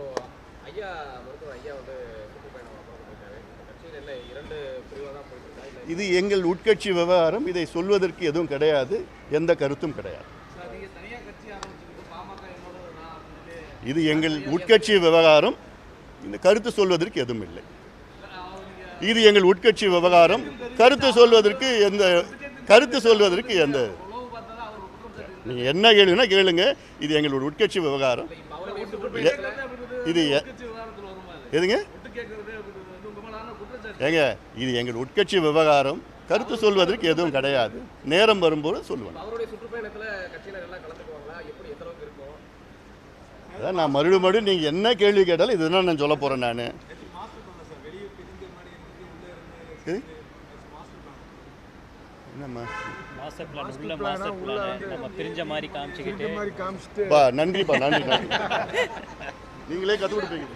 இப்போ ஐயா மருத்துவர் ஐயா வந்து சுற்றுப்பயணம் போயிருக்காரு. கட்சியில் என்ன 2 பிரிவாக தான் போயிட்டு இருக்கா? இது எங்கள் உட்கட்சி விவகாரம். இதை சொல்வதற்கு எதுவும் கிடையாது, எந்த கருத்தும் கிடையாது. இது எங்கள் உட்கட்சி விவகாரம். இந்த கருத்து சொல்வதற்கு எதுவும் இல்லை. இது எங்கள் உட்கட்சி விவகாரம். கருத்து சொல்வதற்கு எந்த நீங்கள் என்ன கேளுங்கன்னா கேளுங்க. இது எங்களோட உட்கட்சி விவகாரம். இது எதுங்க ஏங்க, இது எங்கள் உட்கட்சி விவகாரம். கருத்து சொல்வதற்கு எதுவும் கிடையாது. நேரம் வரும்போது சொல்லுவேன். அதான் நான் மறுபடியும் நீங்கள் என்ன கேள்வி கேட்டாலும் இதுதான் நான் சொல்ல போகிறேன். நான் என்னம்மா நன்றிப்பா, நன்றி. நீங்களே கற்றுக் கொடுப்பீங்க.